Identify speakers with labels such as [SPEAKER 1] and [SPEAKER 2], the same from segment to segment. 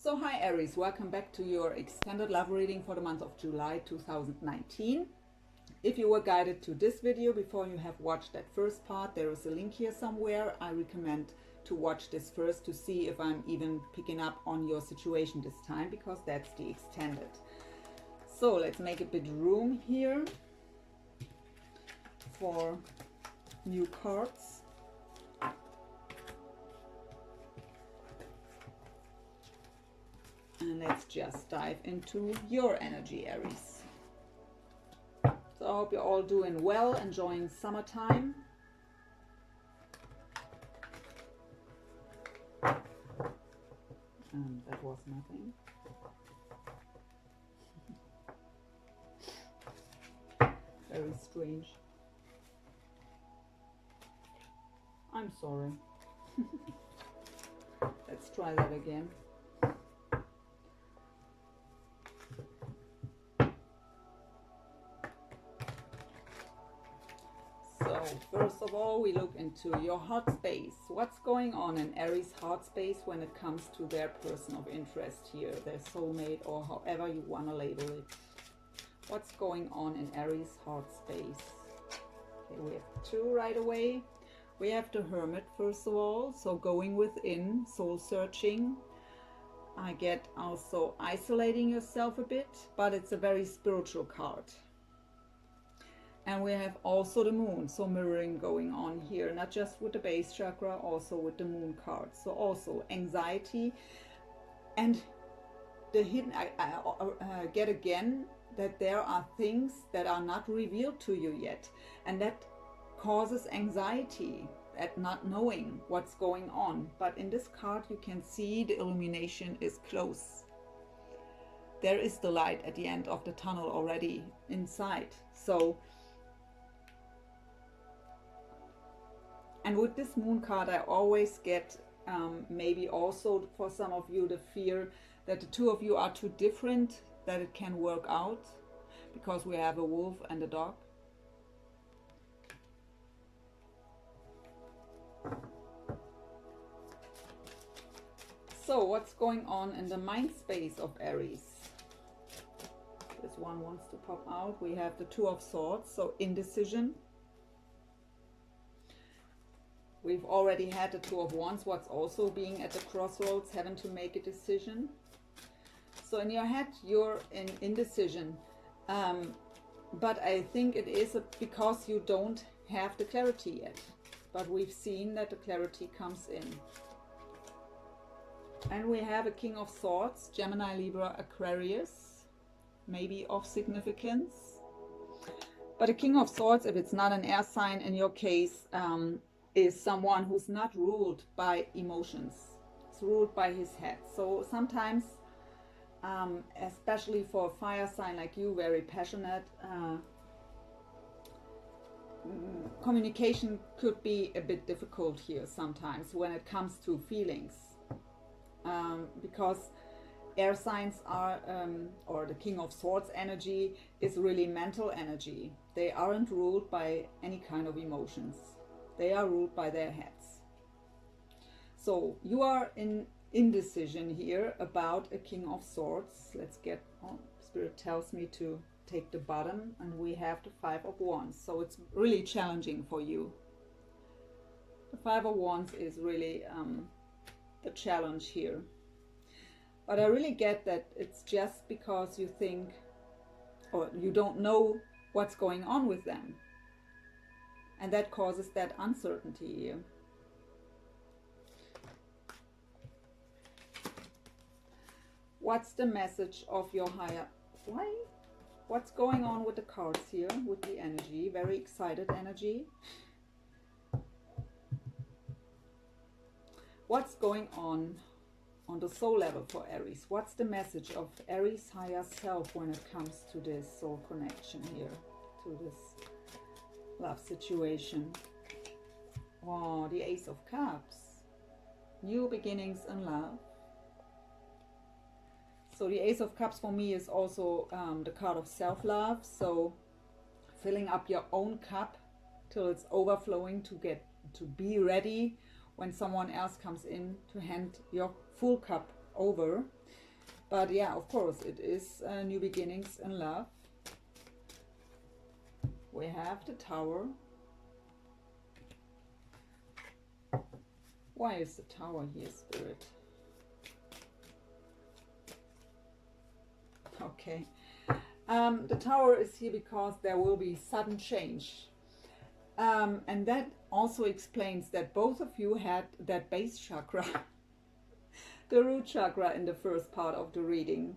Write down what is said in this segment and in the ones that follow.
[SPEAKER 1] So hi Aries, welcome back to your extended love reading for the month of July 2019. If you were guided to this video before you have watched that first part, there is a link here somewhere. I recommend to watch this first to see if I'm even picking up on your situation this time, because that's the extended. So let's make a bit room here for new cards. And let's just dive into your energy, Aries. So I hope you're all doing well, enjoying summertime. And that was nothing. Very strange. I'm sorry. Let's try that again. So first of all, we look into your heart space. What's going on in Aries' heart space when it comes to their person of interest here, their soulmate, or however you want to label it. What's going on in Aries' heart space? Okay, we have two right away. We have the Hermit first of all, so going within, soul searching. I get also isolating yourself a bit, but it's a very spiritual card. And we have also the Moon, so mirroring going on here, not just with the base chakra, also with the Moon card. So also anxiety, and the hidden, I get again that there are things that are not revealed to you yet, and that causes anxiety at not knowing what's going on. But in this card you can see the illumination is close. There is the light at the end of the tunnel already inside. So, and with this Moon card I always get maybe also for some of you the fear that the two of you are too different, that it can work out, because we have a wolf and a dog. So what's going on in the mind space of Aries? This one wants to pop out. We have the Two of Swords, so indecision. We've already had the Two of Wands, what's also being at the crossroads, having to make a decision. So in your head, you're in indecision. But I think it is because you don't have the clarity yet. But we've seen that the clarity comes in. And we have a King of Swords, Gemini, Libra, Aquarius, maybe of significance. But a King of Swords, if it's not an air sign in your case, is someone who's not ruled by emotions. It's ruled by his head. So sometimes, especially for a fire sign like you, very passionate, communication could be a bit difficult here sometimes when it comes to feelings. Because air signs are, or the King of Swords energy is really mental energy. They aren't ruled by any kind of emotions. They are ruled by their heads. So you are in indecision here about a King of Swords. Let's get, oh, Spirit tells me to take the bottom, and we have the Five of Wands. So it's really challenging for you. The Five of Wands is really the challenge here. But I really get that it's just because you think, or you don't know what's going on with them. And that causes that uncertainty here. What's the message of your higher? Why? What's going on with the cards here, with the energy? Very excited energy. What's going on the soul level for Aries? What's the message of Aries' higher self when it comes to this soul connection here, to this love situation? Oh, the Ace of Cups. New beginnings in love. So the Ace of Cups for me is also the card of self-love. So filling up your own cup till it's overflowing to be ready when someone else comes in to hand your full cup over. But yeah, of course, it is new beginnings in love. We have the Tower. Why is the Tower here, Spirit? Okay. The Tower is here because there will be sudden change. And that also explains that both of you had that base chakra, the root chakra in the first part of the reading,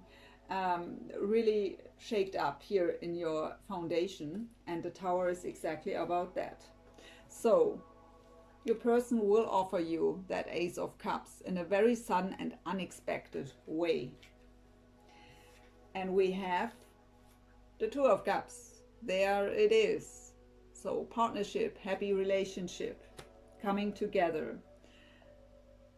[SPEAKER 1] really shaked up here in your foundation. And the Tower is exactly about that. So your person will offer you that Ace of Cups in a very sudden and unexpected way. And we have the Two of Cups. There it is. So partnership, happy relationship, coming together.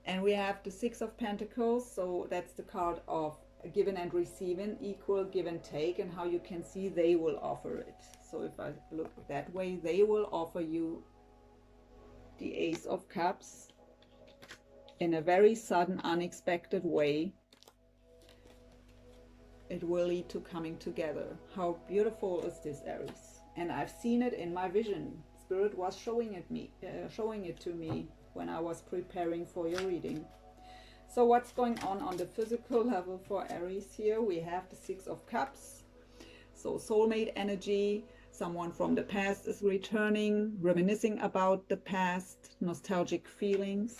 [SPEAKER 1] And we have the Six of Pentacles. So that's the card of giving and receiving, equal give and take. And how you can see they will offer it. So if I look that way, they will offer you the Ace of Cups in a very sudden, unexpected way. It will lead to coming together. How beautiful is this, Aries? And I've seen it in my vision. Spirit was showing it to me when I was preparing for your reading. So what's going on the physical level for Aries here? We have the Six of Cups. So soulmate energy. Someone from the past is returning, reminiscing about the past, nostalgic feelings.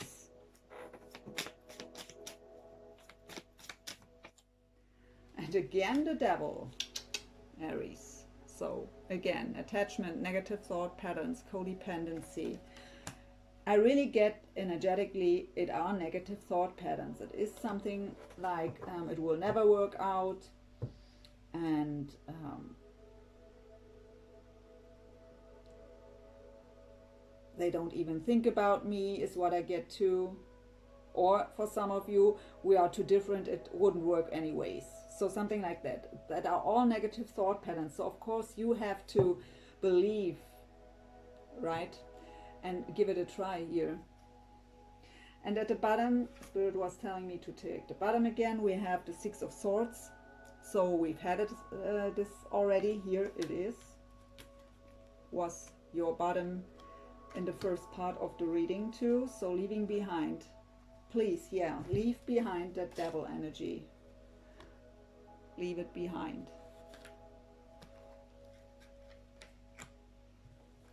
[SPEAKER 1] And again, the Devil, Aries. So again, attachment, negative thought patterns, codependency. I really get energetically, it are negative thought patterns. It is something like it will never work out, and they don't even think about me is what I get to. Or for some of you, we are too different, it wouldn't work anyways. So something like that. That are all negative thought patterns. So of course you have to believe, right? And give it a try here. And at the bottom, Spirit was telling me to take the bottom again. We have the Six of Swords. So we've had it, this already. Here it is. Was your bottom in the first part of the reading too. So leaving behind. Please, yeah, leave behind that Devil energy. Leave it behind.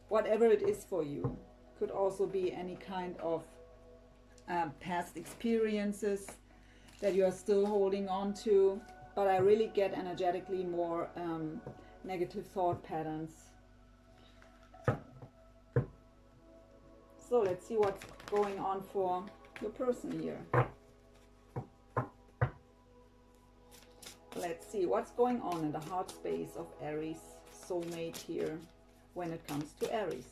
[SPEAKER 1] Whatever it is for you. Could also be any kind of past experiences that you are still holding on to. But I really get energetically more negative thought patterns. So let's see what's going on for your person here. Let's see what's going on in the heart space of Aries soulmate here when it comes to Aries.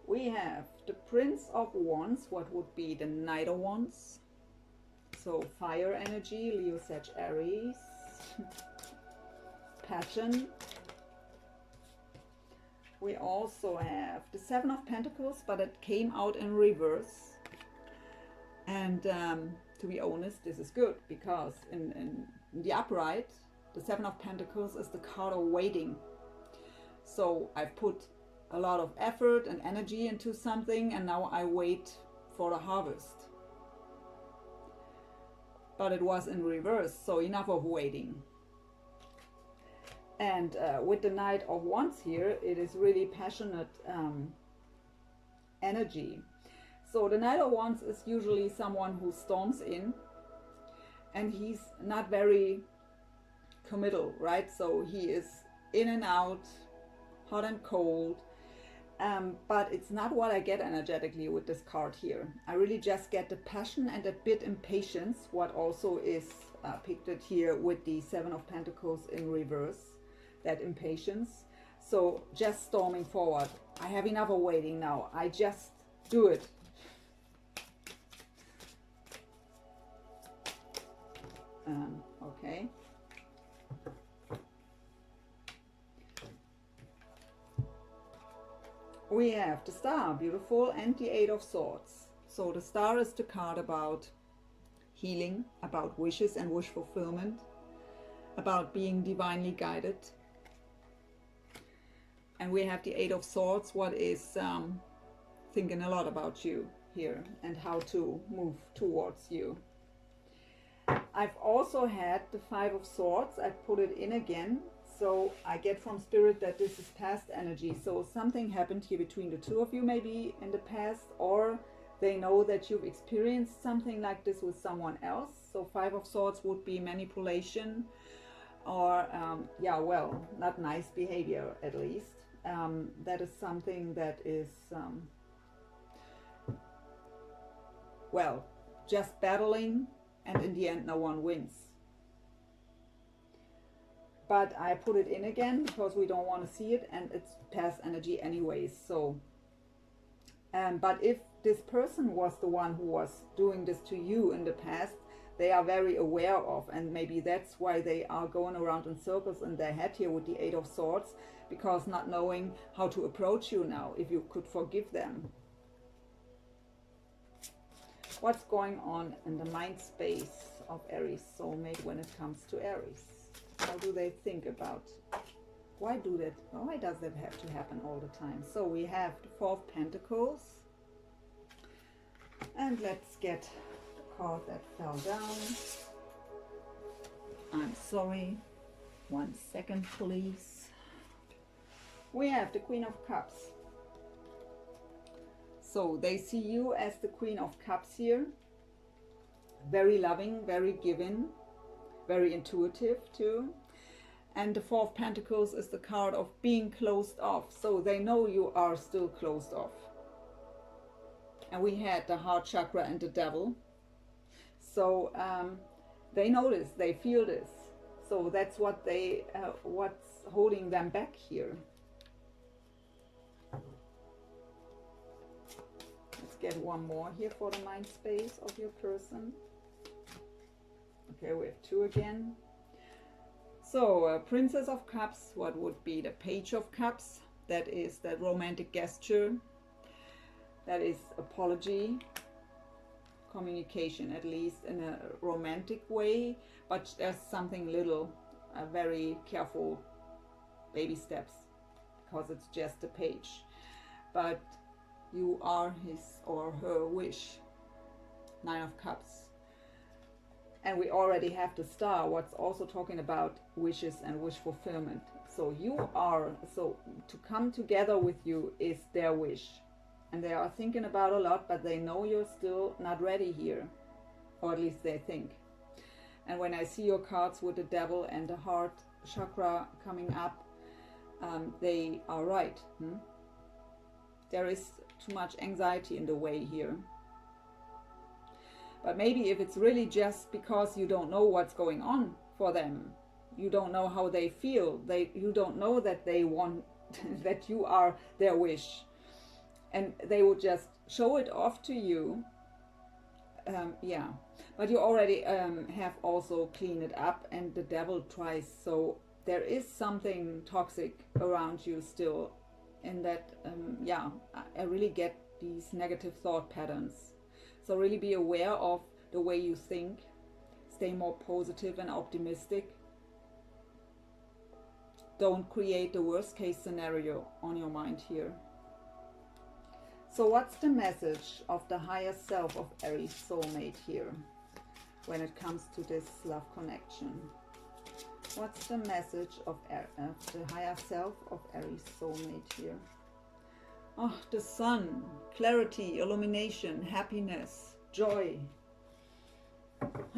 [SPEAKER 1] We have the Prince of Wands, what would be the Knight of Wands. So fire energy, Leo, Sag, Aries. Passion. We also have the Seven of Pentacles, but it came out in reverse. And to be honest, this is good, because in the upright, the Seven of Pentacles is the card of waiting. So I've put a lot of effort and energy into something, and now I wait for the harvest. But it was in reverse, so enough of waiting. And with the Knight of Wands here, it is really passionate energy. So the Knight of Wands is usually someone who storms in, and he's not very committal, right? So he is in and out, hot and cold. But it's not what I get energetically with this card here. I really just get the passion and a bit impatience, what also is pictured here with the Seven of Pentacles in reverse, that impatience. So just storming forward. I have enough of waiting now. I just do it. Okay. We have the Star, beautiful, and the Eight of Swords. So the Star is the card about healing, about wishes and wish fulfillment, about being divinely guided. And we have the Eight of Swords, what is thinking a lot about you here and how to move towards you. I've also had the Five of Swords. I put it in again. So I get from Spirit that this is past energy. So something happened here between the two of you maybe in the past, or they know that you've experienced something like this with someone else. So Five of Swords would be manipulation or, yeah, well, not nice behavior at least. That is something that is, well, just battling, and in the end no one wins. But I put it in again because we don't want to see it, and it's past energy anyways. So, but if this person was the one who was doing this to you in the past, they are very aware of, and maybe that's why they are going around in circles in their head here with the Eight of Swords, because not knowing how to approach you now, if you could forgive them. What's going on in the mind space of Aries soulmate when it comes to Aries? How do they think about? Why does that have to happen all the time? So we have the Four of Pentacles. And let's get the card that fell down. I'm sorry. 1 second, please. We have the Queen of Cups. So they see you as the Queen of Cups here. Very loving, very giving, very intuitive too. And the Four of Pentacles is the card of being closed off. So they know you are still closed off. And we had the heart chakra and the devil. So they know this, they feel this. So that's what they, what's holding them back here. Let's get one more here for the mind space of your person. Okay, we have two again. So, Princess of Cups, what would be the Page of Cups? That is that romantic gesture. That is apology, communication, at least in a romantic way. But there's something little, very careful baby steps, because it's just a page. But you are his or her wish. Nine of Cups. And we already have the Star, what's also talking about wishes and wish fulfillment. So you are, so to come together with you is their wish. And they are thinking about a lot, but they know you're still not ready here. Or at least they think. And when I see your cards with the devil and the heart chakra coming up, they are right. There is too much anxiety in the way here. But maybe if it's really just because you don't know what's going on for them, you don't know how they feel, you don't know that they want, that you are their wish, and they would just show it off to you, yeah. But you already have also cleaned it up, and the devil tries, so there is something toxic around you still, in that, yeah, I really get these negative thought patterns. So really be aware of the way you think. Stay more positive and optimistic. Don't create the worst case scenario on your mind here. So what's the message of the higher self of Aries soulmate here when it comes to this love connection? What's the message of the higher self of Aries soulmate here? Oh, the sun, clarity, illumination, happiness, joy.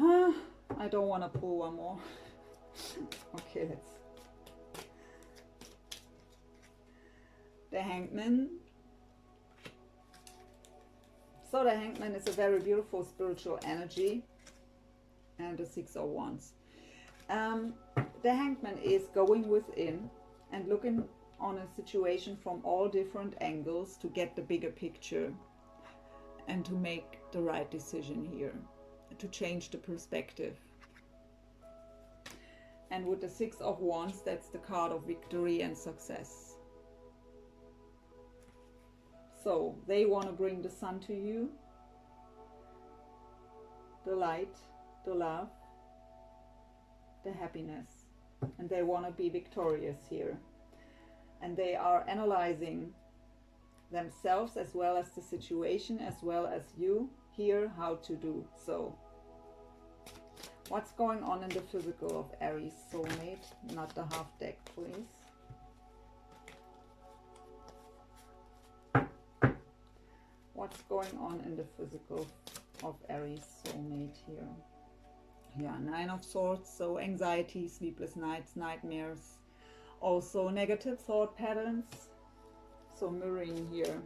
[SPEAKER 1] I don't want to pull one more. Okay, let's. The Hangman. So the Hangman is a very beautiful spiritual energy. And the Six of Wands. The Hangman is going within and looking on a situation from all different angles to get the bigger picture and to make the right decision here, to change the perspective. And with the Six of Wands, that's the card of victory and success. So they want to bring the sun to you, the light, the love, the happiness, and they want to be victorious here. And they are analyzing themselves as well as the situation, as well as you here, how to do so. What's going on in the physical of Aries soulmate? Not the half deck, please. What's going on in the physical of Aries soulmate here? Yeah, Nine of Swords, so anxiety, sleepless nights, nightmares, also negative thought patterns, so mirroring here.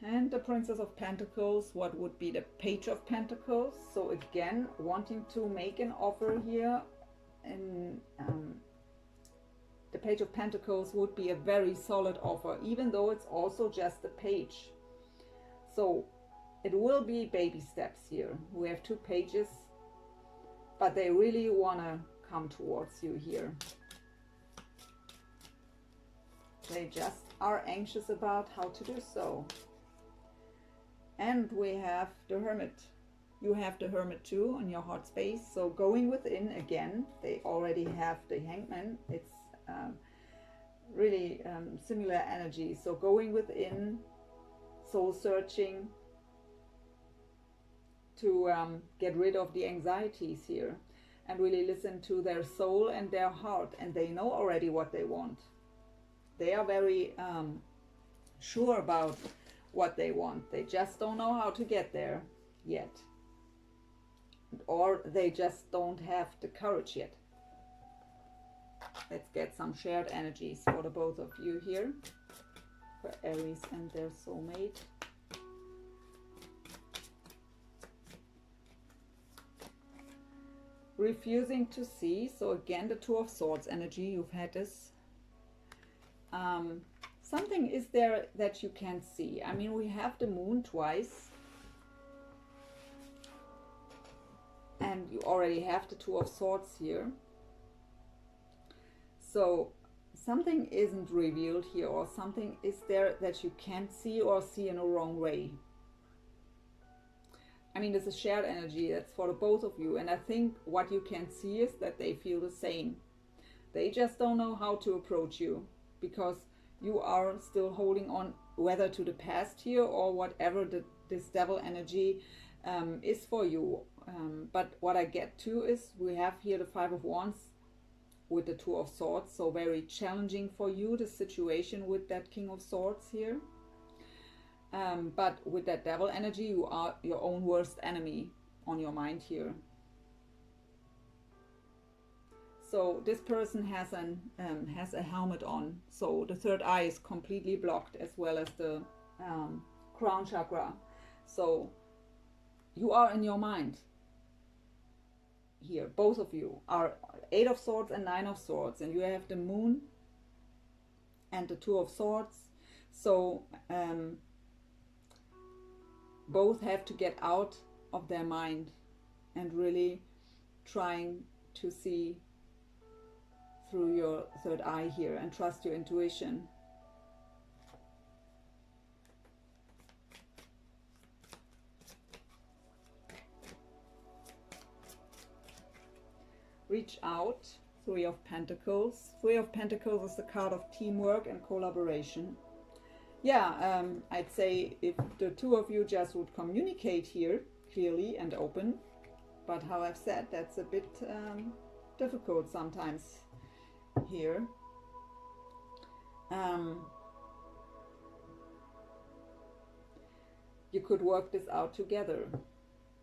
[SPEAKER 1] And the Princess of Pentacles, what would be the Page of Pentacles? So again, wanting to make an offer here. And the Page of Pentacles would be a very solid offer, even though it's also just a page. So it will be baby steps here. We have 2 pages, but they really want to come towards you here. They just are anxious about how to do so. And we have the Hermit. You have the Hermit too on your heart space. So going within again, they already have the Hangman. It's really similar energy. So going within, soul searching to get rid of the anxieties here and really listen to their soul and their heart. And they know already what they want. They are very sure about what they want. They just don't know how to get there yet, or they just don't have the courage yet. Let's get some shared energies for the both of you here, for Aries and their soulmate. Refusing to see, so again the Two of Swords energy. You've had this. Something is there that you can't see. I mean, we have the Moon twice. And you already have the Two of Swords here. So something isn't revealed here, or something is there that you can't see or see in a wrong way. I mean, this is shared energy. That's for the both of you. And I think what you can see is that they feel the same. They just don't know how to approach you, because you are still holding on, whether to the past here or whatever this devil energy is for you. But what I get to is we have here the Five of Wands with the Two of Swords. So very challenging for you, the situation with that King of Swords here. But with that devil energy, you are your own worst enemy on your mind here. So this person has a helmet on, so the third eye is completely blocked, as well as the crown chakra. So you are in your mind here. Both of you are 8 of Swords and 9 of Swords, and you have the Moon and the Two of Swords. So both have to get out of their mind and really trying to see through your third eye here and trust your intuition. Reach out, Three of Pentacles. Three of Pentacles is the card of teamwork and collaboration. Yeah, I'd say if the two of you just would communicate here clearly and open, but how I've said, that's a bit difficult sometimes here. You could work this out together.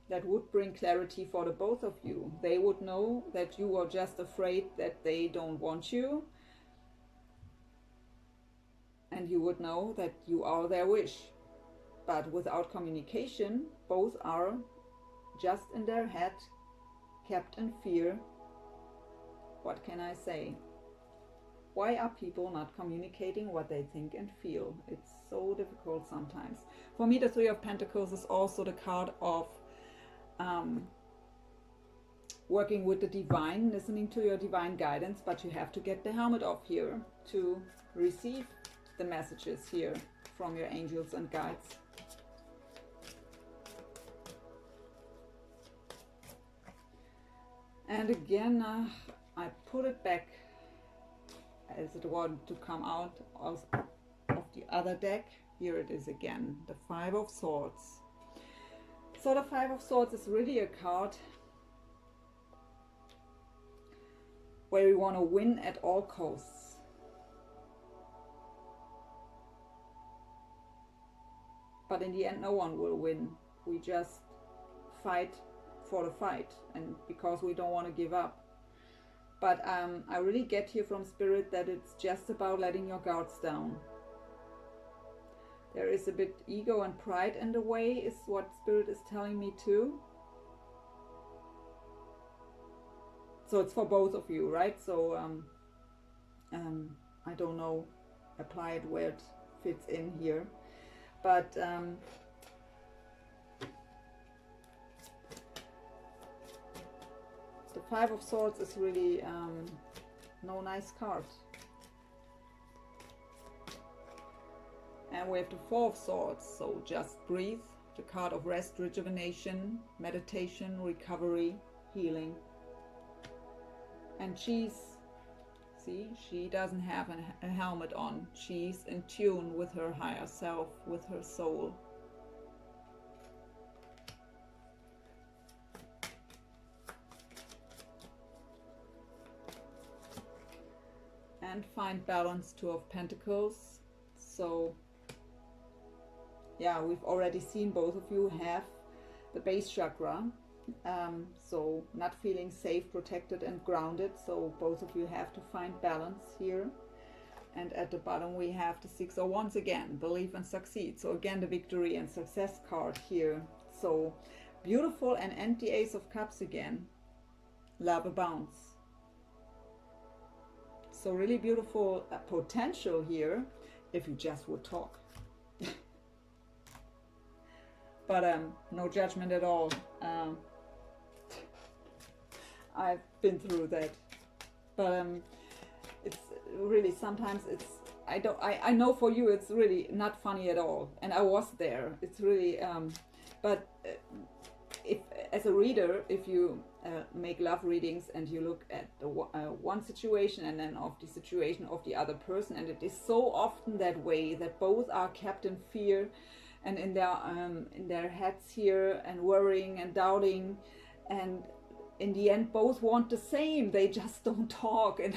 [SPEAKER 1] That would bring clarity for the both of you. They would know that you are just afraid that they don't want you, and you would know that you are their wish. But without communication, both are just in their head, kept in fear. What can I say? Why are people not communicating what they think and feel? It's so difficult sometimes. For me, the Three of Pentacles is also the card of working with the divine, listening to your divine guidance, but you have to get the helmet off here to receive the messages here from your angels and guides. And again, I put it back as it wanted to come out of the other deck. Here it is again, the Five of Swords. So the Five of Swords is really a card where we want to win at all costs. But in the end, no one will win. We just fight for the fight, and because we don't want to give up. But I really get here from Spirit that it's just about letting your guards down. There is a bit ego and pride in the way, is what Spirit is telling me too. So it's for both of you, right? So I don't know, apply it where it fits in here. But the Five of Swords is really no nice card. And we have the Four of Swords, so just breathe. The card of rest, rejuvenation, meditation, recovery, healing. And she's, see, she doesn't have a helmet on. She's in tune with her higher self, with her soul. And find balance, Two of Pentacles. So yeah, we've already seen both of you have the base chakra. So not feeling safe, protected and grounded. So both of you have to find balance here. And at the bottom we have the Six of Wands again, believe and succeed. So again, the victory and success card here. So beautiful, and the Ace of Cups again. Love abounds. So really beautiful potential here if you just would talk. But no judgment at all. I've been through that. But it's really, sometimes it's, I know for you it's really not funny at all. And I was there. It's really, but if as a reader, if you make love readings and you look at the one situation and then of the situation of the other person, and it is so often that way that both are kept in fear and in their heads here, and worrying and doubting, and in the end both want the same, they just don't talk. And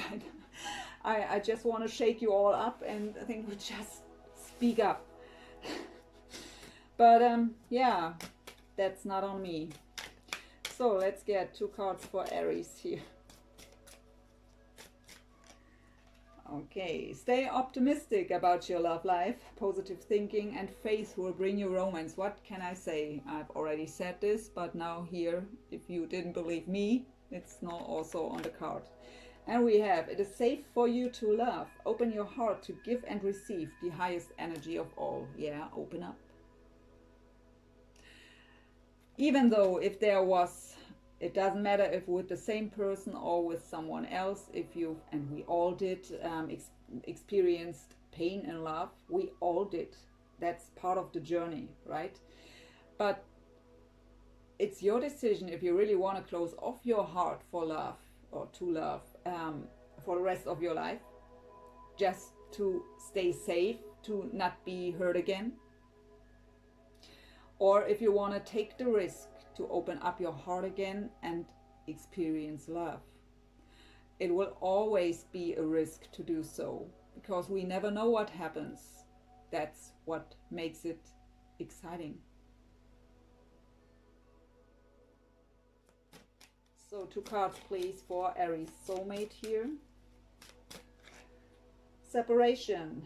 [SPEAKER 1] I just want to shake you all up and I think we just speak up. But yeah, that's not on me. So let's get two cards for Aries here. Okay, stay optimistic about your love life. Positive thinking and faith will bring you romance. What can I say? I've already said this, but now here, if you didn't believe me, it's not also on the card. And we have, it is safe for you to love. Open your heart to give and receive the highest energy of all. Yeah, open up. Even though if there was, it doesn't matter if with the same person or with someone else, if you, and we all did, experienced pain in love, we all did. That's part of the journey, right? But it's your decision if you really want to close off your heart for love or to love for the rest of your life, just to stay safe, to not be hurt again. Or if you want to take the risk to open up your heart again and experience love. It will always be a risk to do so, because we never know what happens. That's what makes it exciting. So two cards please for Aries soulmate here. Separation.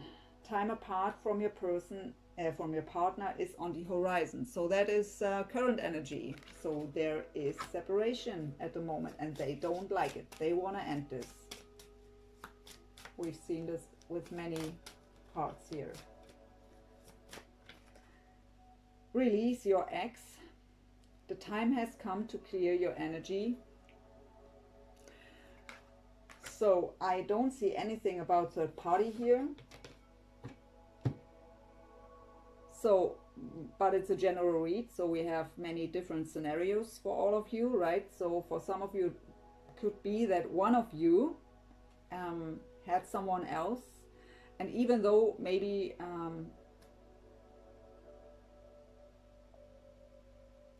[SPEAKER 1] Time apart from your person, from your partner is on the horizon. So that is current energy. So there is separation at the moment and they don't like it. They want to end this. We've seen this with many cards here. Release your ex. The time has come to clear your energy. So I don't see anything about third party here. So, but it's a general read, so we have many different scenarios for all of you, right? So for some of you, could be that one of you had someone else, and even though maybe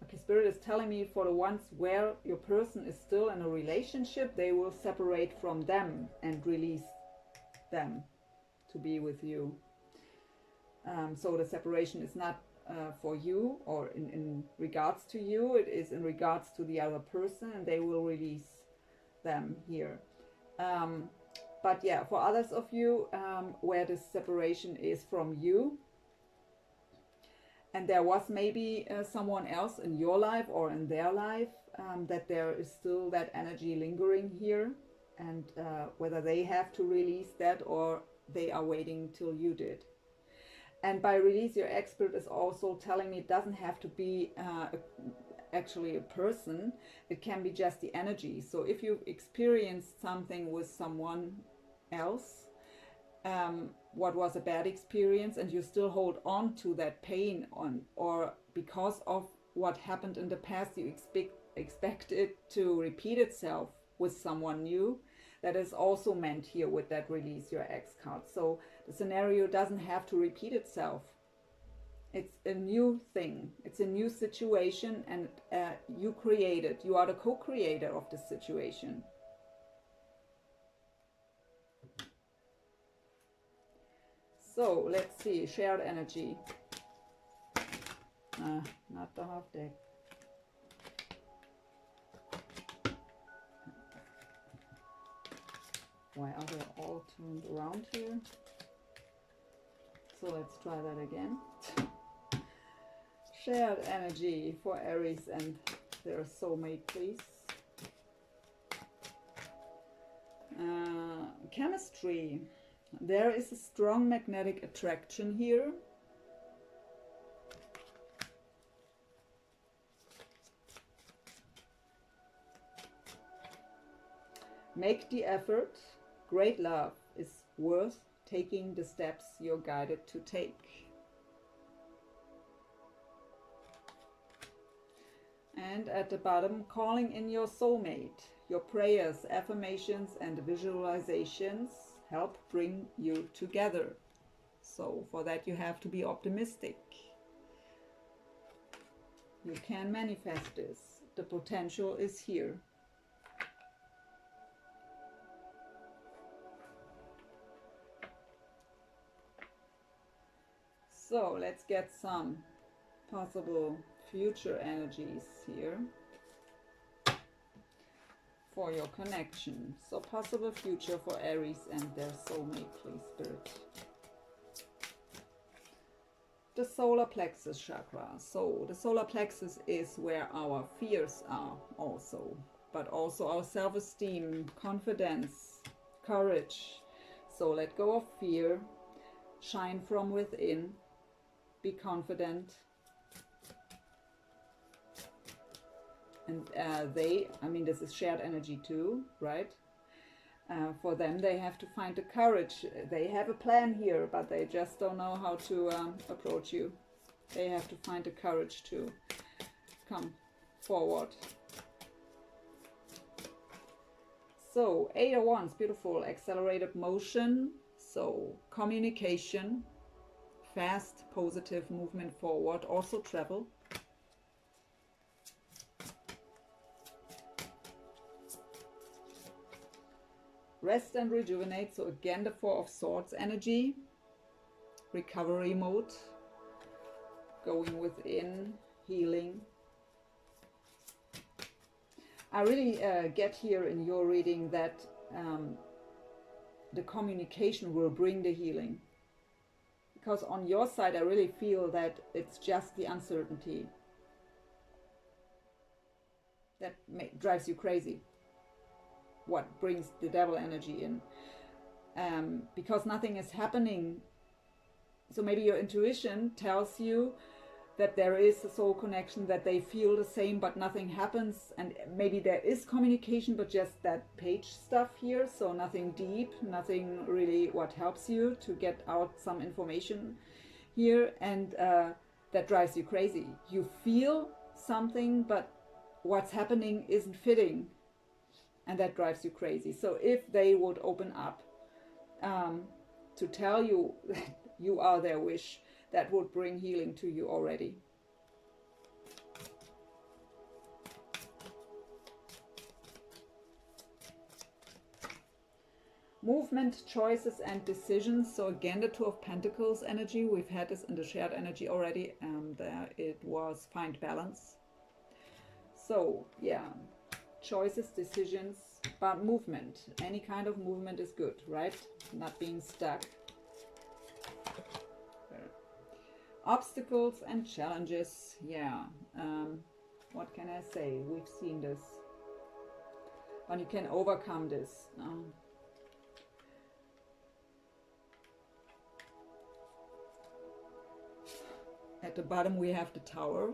[SPEAKER 1] okay, Spirit is telling me for the ones where your person is still in a relationship, they will separate from them and release them to be with you. So the separation is not for you or in regards to you, it is in regards to the other person, and they will release them here. But yeah, for others of you where this separation is from you, and there was maybe someone else in your life or in their life, that there is still that energy lingering here, and whether they have to release that or they are waiting till you did. And by release your ex, Spirit is also telling me it doesn't have to be actually a person, it can be just the energy. So if you've experienced something with someone else, what was a bad experience, and you still hold on to that pain or because of what happened in the past, you expect it to repeat itself with someone new, that is also meant here with that release your ex card. So the scenario doesn't have to repeat itself. It's a new thing. It's a new situation, and you create it. You are the co-creator of the situation. So let's see, shared energy. Not the half deck. Why are they all turned around here? So let's try that again. Shared energy for Aries and their soulmate, please. Chemistry. There is a strong magnetic attraction here. Make the effort. Great love is worth taking the steps you're guided to take. And at the bottom, calling in your soulmate. Your prayers, affirmations, and visualizations help bring you together. So for that you have to be optimistic. You can manifest this. The potential is here. So let's get some possible future energies here for your connection. So possible future for Aries and their soulmate, please, Spirit. The solar plexus chakra. So the solar plexus is where our fears are also, but also our self-esteem, confidence, courage. So let go of fear, shine from within, be confident. And I mean, this is shared energy too, right? For them, they have to find the courage. They have a plan here, but they just don't know how to approach you. They have to find the courage to come forward. So, 8 of Wands, beautiful, accelerated motion. So, communication, fast, positive movement forward, also travel. Rest and rejuvenate. So again, the 4 of Swords energy. Recovery mode. Going within, healing. I really get here in your reading that the communication will bring the healing. Because on your side, I really feel that it's just the uncertainty that drives you crazy. What brings the devil energy in, because nothing is happening. So maybe your intuition tells you that there is a soul connection, that they feel the same, but nothing happens. And maybe there is communication, but just that page stuff here. So nothing deep, nothing really what helps you to get out some information here. And that drives you crazy. You feel something, but what's happening isn't fitting. And that drives you crazy. So if they would open up to tell you that you are their wish, that would bring healing to you already. Movement, choices, and decisions. So again, the Two of Pentacles energy. We've had this in the shared energy already, and it was find balance. So yeah, choices, decisions, but movement. Any kind of movement is good, right? Not being stuck. Obstacles and challenges. Yeah. What can I say? We've seen this. But you can overcome this. At the bottom we have the Tower,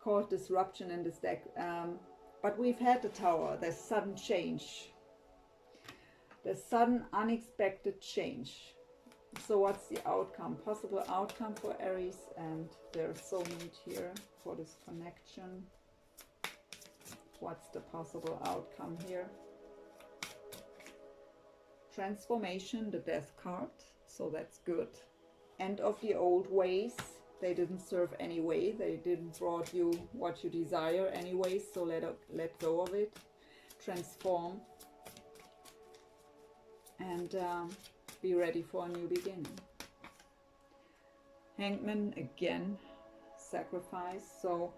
[SPEAKER 1] called disruption in this deck. But we've had the Tower, there's sudden change. There's sudden unexpected change. So what's the outcome? Possible outcome for Aries, and there's soulmate here for this connection. What's the possible outcome here? Transformation, the Death card, so that's good. End of the old ways. They didn't serve anyway. They didn't brought you what you desire anyway, so let go of it. Transform. And be ready for a new beginning. Hangman again. Sacrifice. So,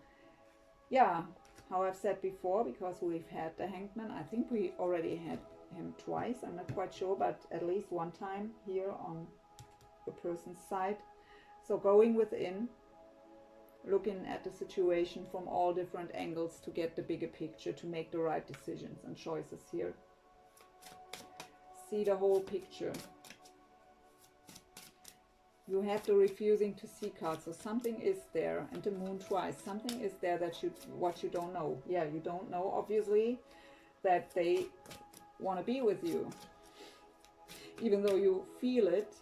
[SPEAKER 1] yeah, how I've said before, because we've had the Hangman. I think we already had him twice. I'm not quite sure, but at least one time here on the person's side. So going within, looking at the situation from all different angles to get the bigger picture, to make the right decisions and choices here. See the whole picture. You have the refusing to see card, so something is there, and the Moon twice. Something is there that what you don't know. Yeah, you don't know, obviously, that they want to be with you, even though you feel it.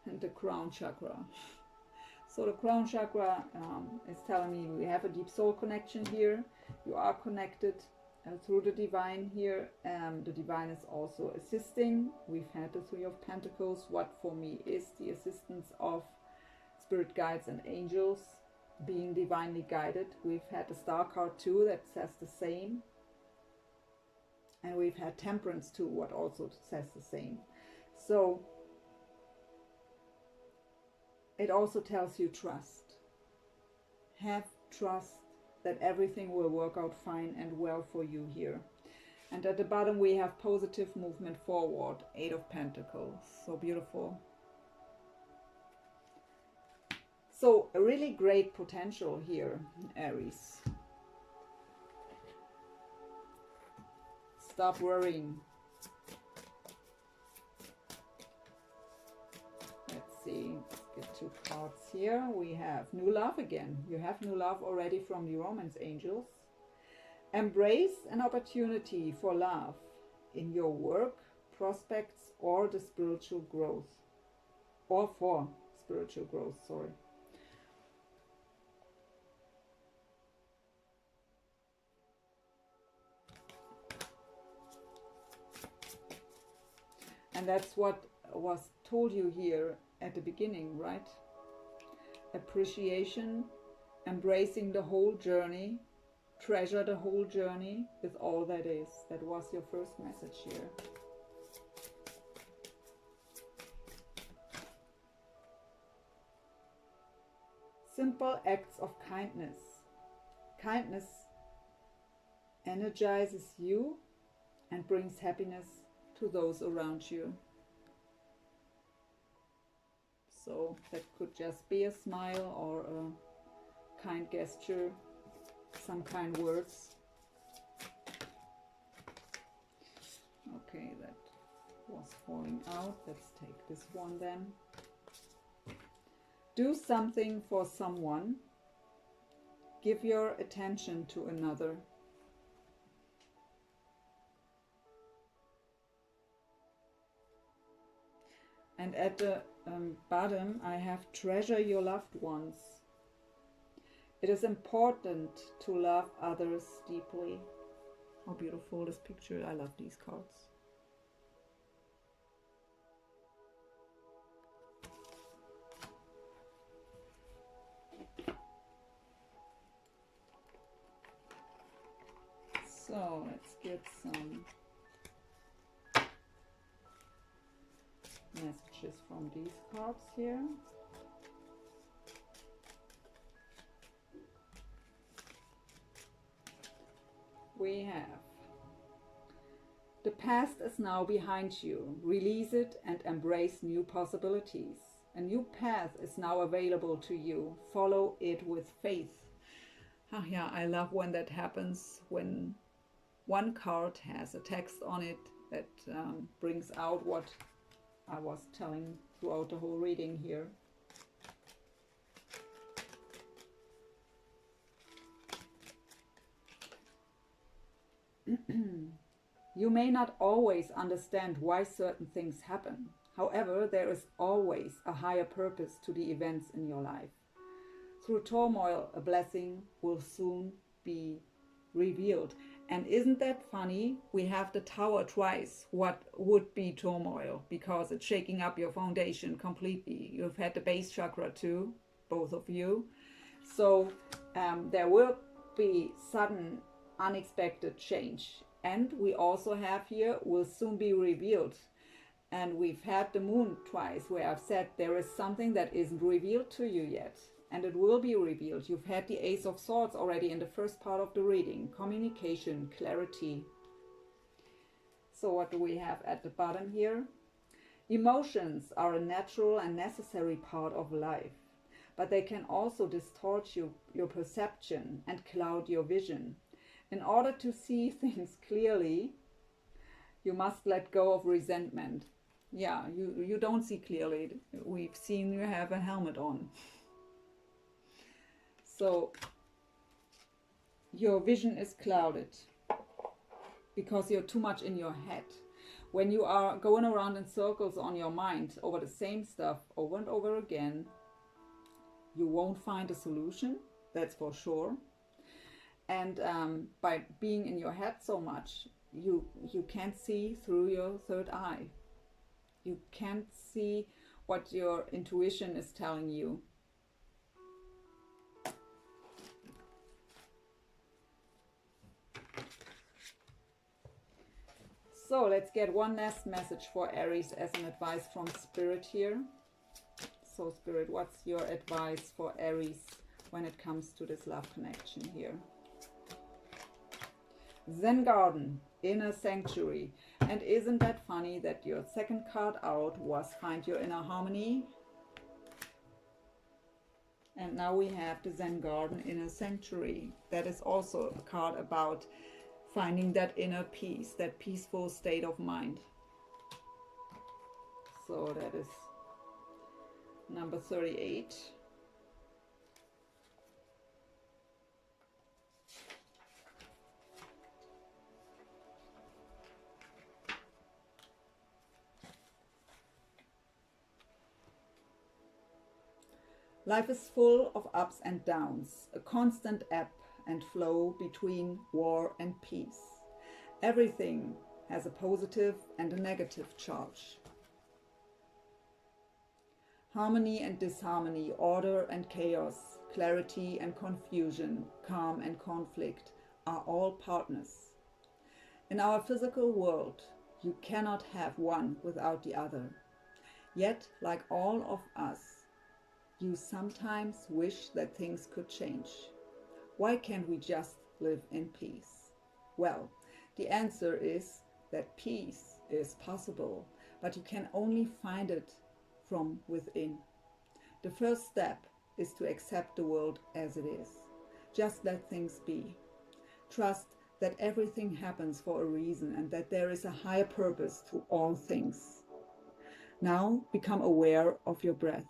[SPEAKER 1] And the crown chakra. So the crown chakra is telling me we have a deep soul connection here. You are connected through the divine here. The divine is also assisting. We've had the Three of Pentacles. What for me is the assistance of spirit guides and angels, being divinely guided. We've had the Star card too that says the same. And we've had Temperance too, what also says the same. So it also tells you trust. Have trust that everything will work out fine and well for you here. And at the bottom we have positive movement forward, Eight of Pentacles. So beautiful. So a really great potential here, Aries. Stop worrying. Let's see. Get two cards here. We have new love again. You have new love already from the romance angels. Embrace an opportunity for love in your work, prospects, or the spiritual growth. Or for spiritual growth, sorry. And that's what was told you here at the beginning, right? Appreciation, embracing the whole journey, treasure the whole journey with all that is. That was your first message here. Simple acts of kindness. Kindness energizes you and brings happiness to those around you. So that could just be a smile or a kind gesture, some kind words. Okay, that was falling out. Let's take this one then. Do something for someone. Give your attention to another. And at the bottom, I have treasure your loved ones. It is important to love others deeply. How beautiful this picture. I love these cards. So let's get some messages from these cards here. We have: the past is now behind you. Release it and embrace new possibilities. A new path is now available to you. Follow it with faith. Oh yeah, I love when that happens, when one card has a text on it that brings out what I was telling throughout the whole reading here. You may not always understand why certain things happen. However, there is always a higher purpose to the events in your life. Through turmoil, a blessing will soon be revealed. And isn't that funny? We have the tower twice. What would be turmoil? Because it's shaking up your foundation completely. You've had the base chakra too, both of you. So there will be sudden, unexpected change. And we also have here, will soon be revealed. And we've had the moon twice, where I've said there is something that isn't revealed to you yet. And it will be revealed. You've had the Ace of Swords already in the first part of the reading. Communication, clarity. So what do we have at the bottom here? Emotions are a natural and necessary part of life. But they can also distort your perception and cloud your vision. In order to see things clearly, you must let go of resentment. Yeah, you don't see clearly. We've seen you have a helmet on. So your vision is clouded because you're too much in your head. When you are going around in circles on your mind over the same stuff over and over again, you won't find a solution, that's for sure. And by being in your head so much, you can't see through your third eye. You can't see what your intuition is telling you. So let's get one last message for Aries as an advice from Spirit here. So Spirit, what's your advice for Aries when it comes to this love connection here? Zen Garden, Inner Sanctuary. And isn't that funny that your second card out was Find Your Inner Harmony? And now we have the Zen Garden, Inner Sanctuary. That is also a card about finding that inner peace, that peaceful state of mind. So that is number 38. Life is full of ups and downs, a constant ebb and flow between war and peace. Everything has a positive and a negative charge. Harmony and disharmony, order and chaos, clarity and confusion, calm and conflict are all partners. In our physical world, you cannot have one without the other. Yet, like all of us, you sometimes wish that things could change. Why can't we just live in peace? Well, the answer is that peace is possible, but you can only find it from within. The first step is to accept the world as it is. Just let things be. Trust that everything happens for a reason and that there is a higher purpose to all things. Now become aware of your breath.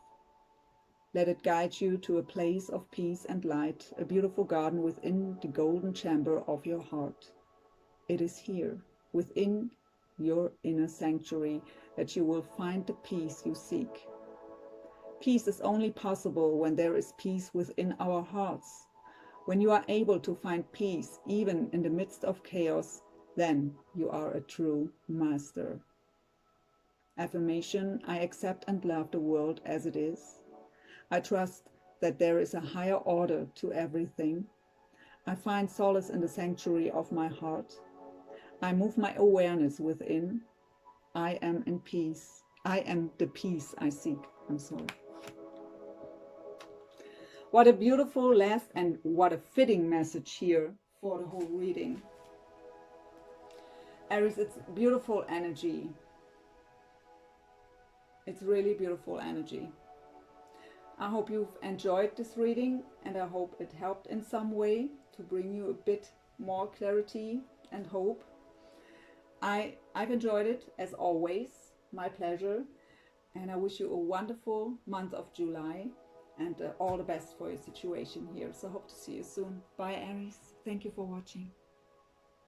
[SPEAKER 1] Let it guide you to a place of peace and light, a beautiful garden within the golden chamber of your heart. It is here, within your inner sanctuary, that you will find the peace you seek. Peace is only possible when there is peace within our hearts. When you are able to find peace even in the midst of chaos, then you are a true master. Affirmation: I accept and love the world as it is. I trust that there is a higher order to everything. I find solace in the sanctuary of my heart. I move my awareness within. I am in peace. I am the peace I seek. I'm sorry. What a beautiful last and what a fitting message here for the whole reading. Aries, it's beautiful energy. It's really beautiful energy. I hope you've enjoyed this reading, and I hope it helped in some way to bring you a bit more clarity and hope. I've enjoyed it as always, my pleasure, and I wish you a wonderful month of July and all the best for your situation here. So hope to see you soon. Bye Aries. Thank you for watching.